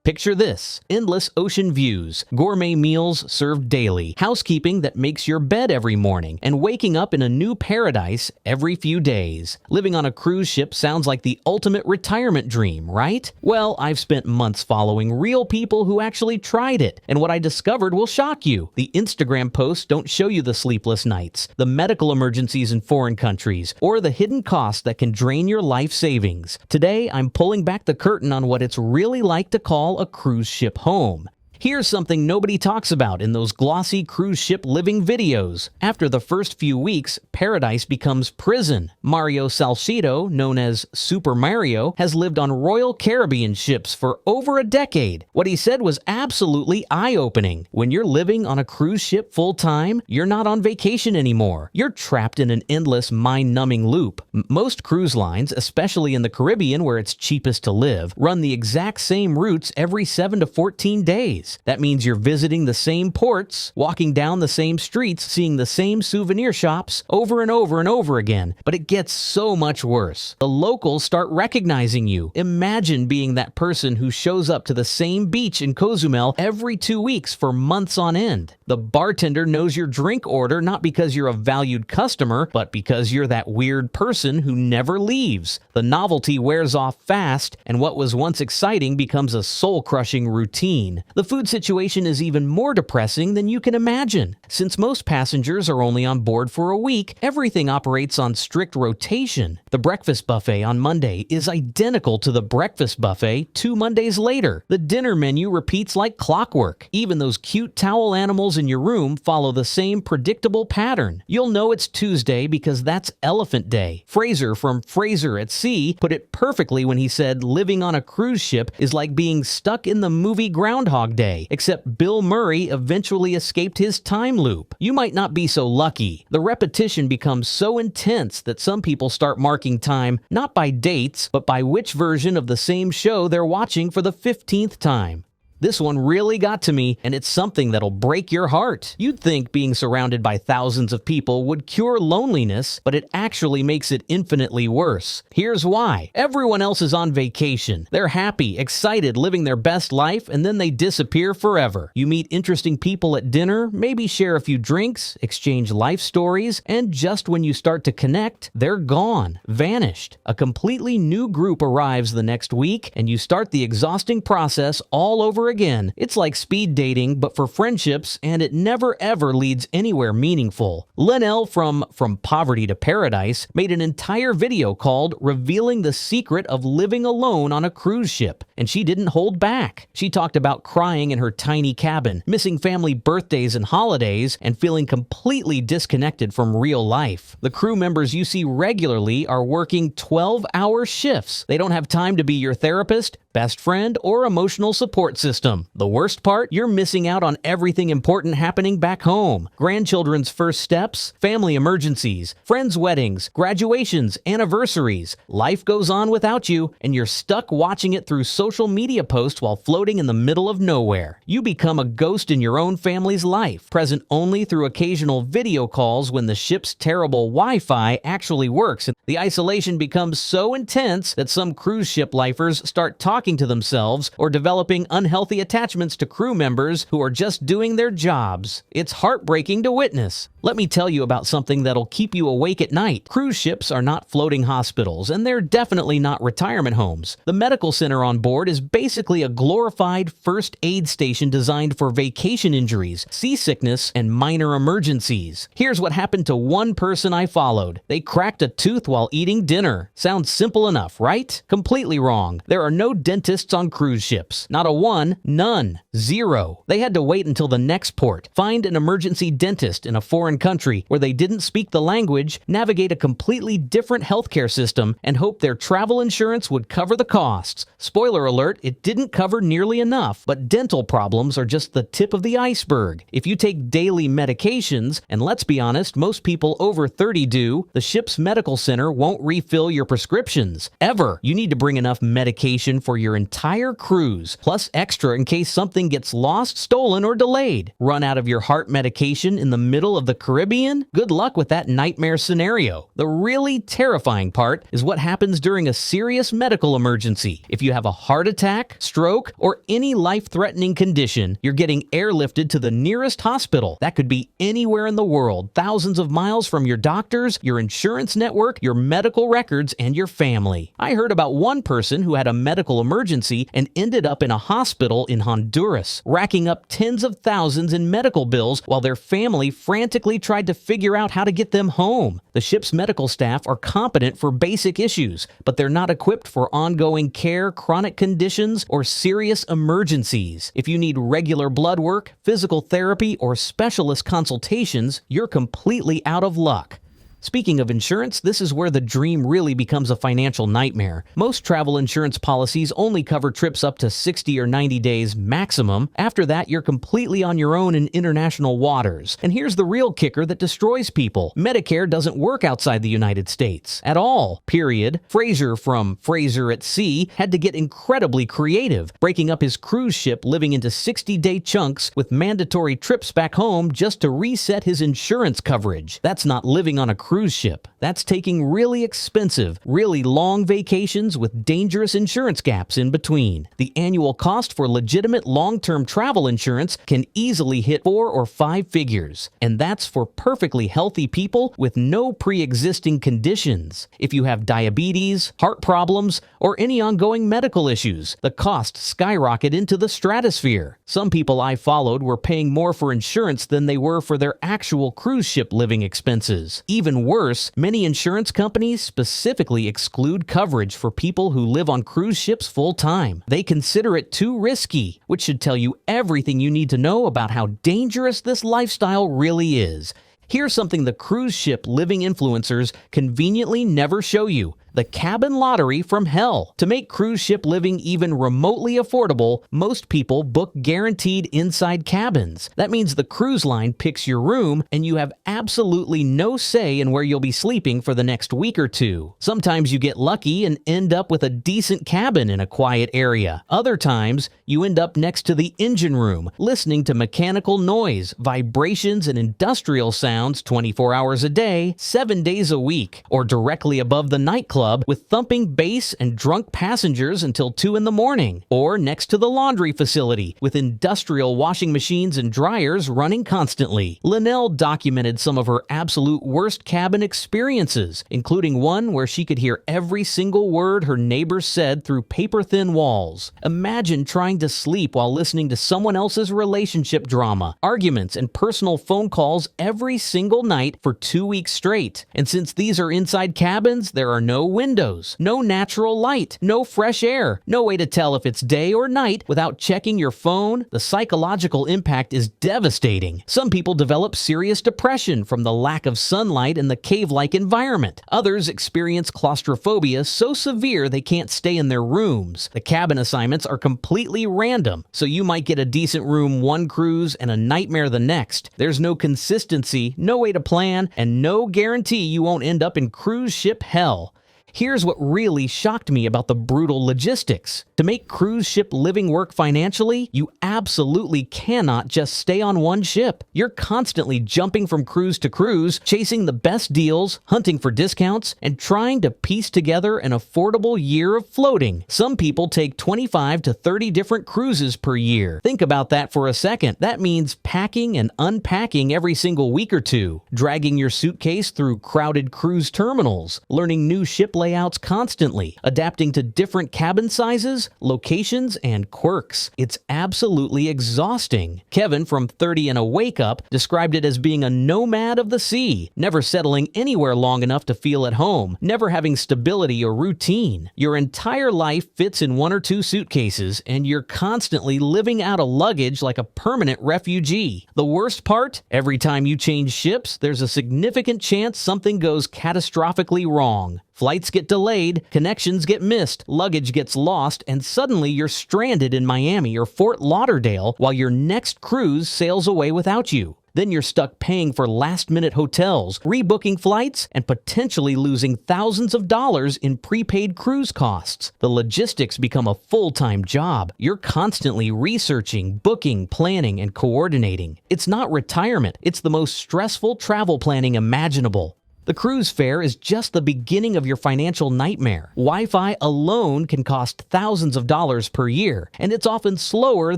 Picture this: endless ocean views, gourmet meals served daily, housekeeping that makes your bed every morning, and waking up in a new paradise every few days. Living on a cruise ship sounds like the ultimate retirement dream, right? Well, I've spent months following real people who actually tried it, and what I discovered will shock you. The Instagram posts don't show you the sleepless nights, the medical emergencies in foreign countries, or the hidden costs that can drain your life savings. Today, I'm pulling back the curtain on what it's really like to call a cruise ship home. Here's something nobody talks about in those glossy cruise ship living videos. After the first few weeks, paradise becomes prison. Mario Salcedo, known as Super Mario, has lived on Royal Caribbean ships for over a decade. What he said was absolutely eye-opening. When you're living on a cruise ship full-time, you're not on vacation anymore. You're trapped in an endless, mind-numbing loop. Most cruise lines, especially in the Caribbean where it's cheapest to live, run the exact same routes every 7 to 14 days. That means you're visiting the same ports, walking down the same streets, seeing the same souvenir shops over and over and over again. But it gets so much worse. The locals start recognizing you. Imagine being that person who shows up to the same beach in Cozumel every 2 weeks for months on end. The bartender knows your drink order not because you're a valued customer, but because you're that weird person who never leaves. The novelty wears off fast, and what was once exciting becomes a soul-crushing routine. The food situation is even more depressing than you can imagine. Since most passengers are only on board for a week, everything operates on strict rotation. The breakfast buffet on Monday is identical to the breakfast buffet 2 Mondays later. The dinner menu repeats like clockwork. Even those cute towel animals in your room follow the same predictable pattern. You'll know it's Tuesday because that's Elephant Day. Fraser from Fraser at Sea put it perfectly when he said living on a cruise ship is like being stuck in the movie Groundhog Day, except Bill Murray eventually escaped his time loop. You might not be so lucky. The repetition becomes so intense that some people start marking time not by dates, but by which version of the same show they're watching for the 15th time. This one really got to me, and it's something that'll break your heart. You'd think being surrounded by thousands of people would cure loneliness, but it actually makes it infinitely worse. Here's why. Everyone else is on vacation. They're happy, excited, living their best life, and then they disappear forever. You meet interesting people at dinner, maybe share a few drinks, exchange life stories, and just when you start to connect, they're gone, vanished. A completely new group arrives the next week, and you start the exhausting process all over again. It's like speed dating, but for friendships, and it never ever leads anywhere meaningful. Linnell from Poverty to Paradise made an entire video called Revealing the Secret of Living Alone on a Cruise Ship, and she didn't hold back. She talked about crying in her tiny cabin, missing family birthdays and holidays, and feeling completely disconnected from real life. The crew members you see regularly are working 12-hour shifts. They don't have time to be your therapist, best friend, or emotional support system. The worst part? You're missing out on everything important happening back home. Grandchildren's first steps, family emergencies, friends' weddings, graduations, anniversaries. Life goes on without you, and you're stuck watching it through social media posts while floating in the middle of nowhere. You become a ghost in your own family's life, present only through occasional video calls when the ship's terrible Wi-Fi actually works. And the isolation becomes so intense that some cruise ship lifers start talking to themselves or developing unhealthy attachments to crew members who are just doing their jobs. It's heartbreaking to witness. Let me tell you about something that'll keep you awake at night. Cruise ships are not floating hospitals, and they're definitely not retirement homes. The medical center on board is basically a glorified first aid station designed for vacation injuries, seasickness, and minor emergencies. Here's what happened to one person I followed. They cracked a tooth while eating dinner. Sounds simple enough, right? Completely wrong. There are no dentists on cruise ships. Not a one, none, zero. They had to wait until the next port, find an emergency dentist in a foreign country where they didn't speak the language, navigate a completely different healthcare system, and hope their travel insurance would cover the costs. Spoiler alert, it didn't cover nearly enough, but dental problems are just the tip of the iceberg. If you take daily medications, and let's be honest, most people over 30 do, the ship's medical center center won't refill your prescriptions. Ever. You need to bring enough medication for your entire cruise, plus extra in case something gets lost, stolen, or delayed. Run out of your heart medication in the middle of the Caribbean? Good luck with that nightmare scenario. The really terrifying part is what happens during a serious medical emergency. If you have a heart attack, stroke, or any life-threatening condition, you're getting airlifted to the nearest hospital. That could be anywhere in the world, thousands of miles from your doctors, your insurance network, your medical records, and your family. I heard about one person who had a medical emergency and ended up in a hospital in Honduras, racking up tens of thousands in medical bills while their family frantically tried to figure out how to get them home. The ship's medical staff are competent for basic issues, but they're not equipped for ongoing care, chronic conditions, or serious emergencies. If you need regular blood work, physical therapy, or specialist consultations, you're completely out of luck. Speaking of insurance, this is where the dream really becomes a financial nightmare. Most travel insurance policies only cover trips up to 60 or 90 days maximum. After that, you're completely on your own in international waters. And here's the real kicker that destroys people. Medicare doesn't work outside the United States at all, period. Fraser from Fraser at Sea had to get incredibly creative, breaking up his cruise ship living into 60-day chunks with mandatory trips back home just to reset his insurance coverage. That's not living on a cruise ship. That's taking really expensive, really long vacations with dangerous insurance gaps in between. The annual cost for legitimate long-term travel insurance can easily hit 4 or 5 figures. And that's for perfectly healthy people with no pre-existing conditions. If you have diabetes, heart problems, or any ongoing medical issues, the costs skyrocket into the stratosphere. Some people I followed were paying more for insurance than they were for their actual cruise ship living expenses. Even worse, many insurance companies specifically exclude coverage for people who live on cruise ships full-time. They consider it too risky, which should tell you everything you need to know about how dangerous this lifestyle really is. Here's something the cruise ship living influencers conveniently never show you. The cabin lottery from hell. To make cruise ship living even remotely affordable, most people book guaranteed inside cabins. That means the cruise line picks your room and you have absolutely no say in where you'll be sleeping for the next week or two. Sometimes you get lucky and end up with a decent cabin in a quiet area. Other times, you end up next to the engine room, listening to mechanical noise, vibrations, and industrial sounds 24 hours a day, 7 days a week, or directly above the nightclub with thumping bass and drunk passengers until 2 in the morning, or next to the laundry facility with industrial washing machines and dryers running constantly. Linnell documented some of her absolute worst cabin experiences, including one where she could hear every single word her neighbors said through paper-thin walls. Imagine trying to sleep while listening to someone else's relationship drama, arguments, and personal phone calls every single night for 2 weeks straight. And since these are inside cabins, there are no windows, no natural light, no fresh air, no way to tell if it's day or night without checking your phone. The psychological impact is devastating. Some people develop serious depression from the lack of sunlight in the cave-like environment. Others experience claustrophobia so severe they can't stay in their rooms. The cabin assignments are completely random, so you might get a decent room one cruise and a nightmare the next. There's no consistency, no way to plan, and no guarantee you won't end up in cruise ship hell. Here's what really shocked me about the brutal logistics. To make cruise ship living work financially, you absolutely cannot just stay on one ship. You're constantly jumping from cruise to cruise, chasing the best deals, hunting for discounts, and trying to piece together an affordable year of floating. Some people take 25 to 30 different cruises per year. Think about that for a second. That means packing and unpacking every single week or two, dragging your suitcase through crowded cruise terminals, learning new ship layouts constantly, adapting to different cabin sizes, locations, and quirks. It's absolutely exhausting. Kevin from 30 and a Wake Up described it as being a nomad of the sea, never settling anywhere long enough to feel at home, never having stability or routine. Your entire life fits in 1 or 2 suitcases, and you're constantly living out of luggage like a permanent refugee. The worst part? Every time you change ships, there's a significant chance something goes catastrophically wrong. Flights get delayed, connections get missed, luggage gets lost, and suddenly you're stranded in Miami or Fort Lauderdale while your next cruise sails away without you. Then you're stuck paying for last-minute hotels, rebooking flights, and potentially losing thousands of dollars in prepaid cruise costs. The logistics become a full-time job. You're constantly researching, booking, planning, and coordinating. It's not retirement. It's the most stressful travel planning imaginable. The cruise fare is just the beginning of your financial nightmare. Wi-Fi alone can cost thousands of dollars per year, and it's often slower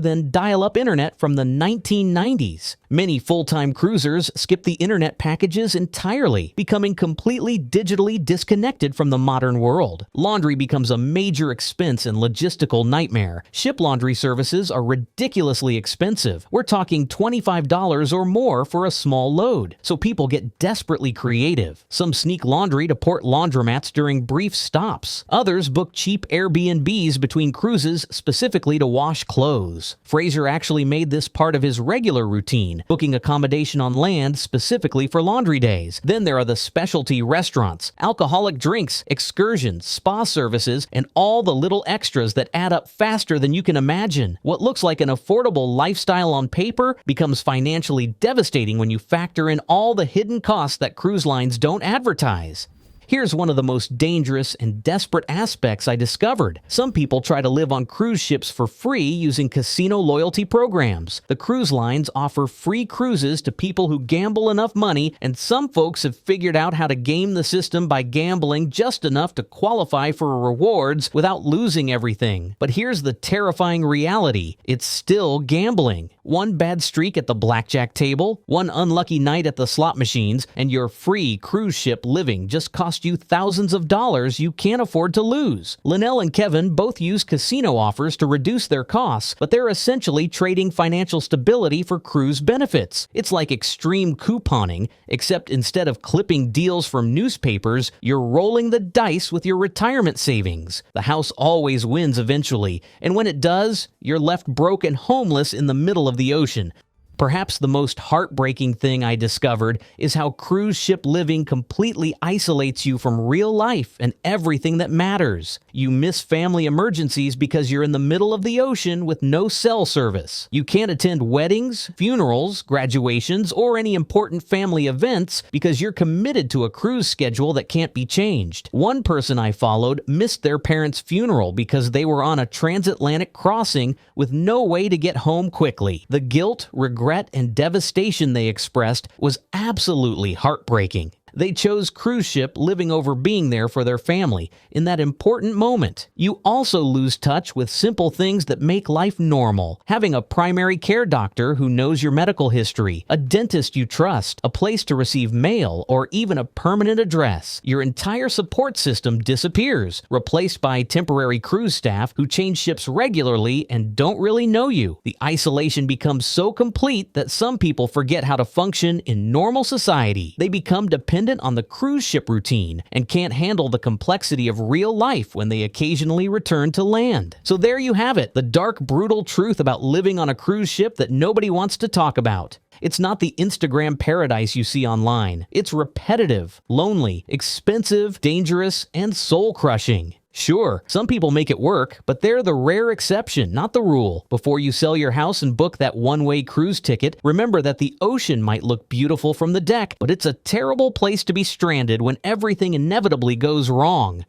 than dial-up internet from the 1990s. Many full-time cruisers skip the internet packages entirely, becoming completely digitally disconnected from the modern world. Laundry becomes a major expense and logistical nightmare. Ship laundry services are ridiculously expensive. We're talking $25 or more for a small load, so people get desperately creative. Some sneak laundry to port laundromats during brief stops. Others book cheap Airbnbs between cruises specifically to wash clothes. Fraser actually made this part of his regular routine, booking accommodation on land specifically for laundry days. Then there are the specialty restaurants, alcoholic drinks, excursions, spa services, and all the little extras that add up faster than you can imagine. What looks like an affordable lifestyle on paper becomes financially devastating when you factor in all the hidden costs that cruise lines don't advertise. Here's one of the most dangerous and desperate aspects I discovered. Some people try to live on cruise ships for free using casino loyalty programs. The cruise lines offer free cruises to people who gamble enough money, and some folks have figured out how to game the system by gambling just enough to qualify for rewards without losing everything. But here's the terrifying reality. It's still gambling. One bad streak at the blackjack table, one unlucky night at the slot machines, and your free cruise ship living just cost you thousands of dollars you can't afford to lose. Linnell and Kevin both use casino offers to reduce their costs, but they're essentially trading financial stability for cruise benefits. It's like extreme couponing, except instead of clipping deals from newspapers, you're rolling the dice with your retirement savings. The house always wins eventually, and when it does, you're left broke and homeless in the middle of the ocean. Perhaps the most heartbreaking thing I discovered is how cruise ship living completely isolates you from real life and everything that matters. You miss family emergencies because you're in the middle of the ocean with no cell service. You can't attend weddings, funerals, graduations, or any important family events because you're committed to a cruise schedule that can't be changed. One person I followed missed their parents' funeral because they were on a transatlantic crossing with no way to get home quickly. The guilt, regret, and devastation they expressed was absolutely heartbreaking. They chose cruise ship living over being there for their family in that important moment. You also lose touch with simple things that make life normal. Having a primary care doctor who knows your medical history, a dentist you trust, a place to receive mail, or even a permanent address. Your entire support system disappears, replaced by temporary cruise staff who change ships regularly and don't really know you. The isolation becomes so complete that some people forget how to function in normal society. They become dependent on the cruise ship routine and can't handle the complexity of real life when they occasionally return to land. So there you have it, the dark, brutal truth about living on a cruise ship that nobody wants to talk about. It's not the Instagram paradise you see online. It's repetitive, lonely, expensive, dangerous, and soul-crushing. Sure, some people make it work, but they're the rare exception, not the rule. Before you sell your house and book that one-way cruise ticket, remember that the ocean might look beautiful from the deck, but it's a terrible place to be stranded when everything inevitably goes wrong.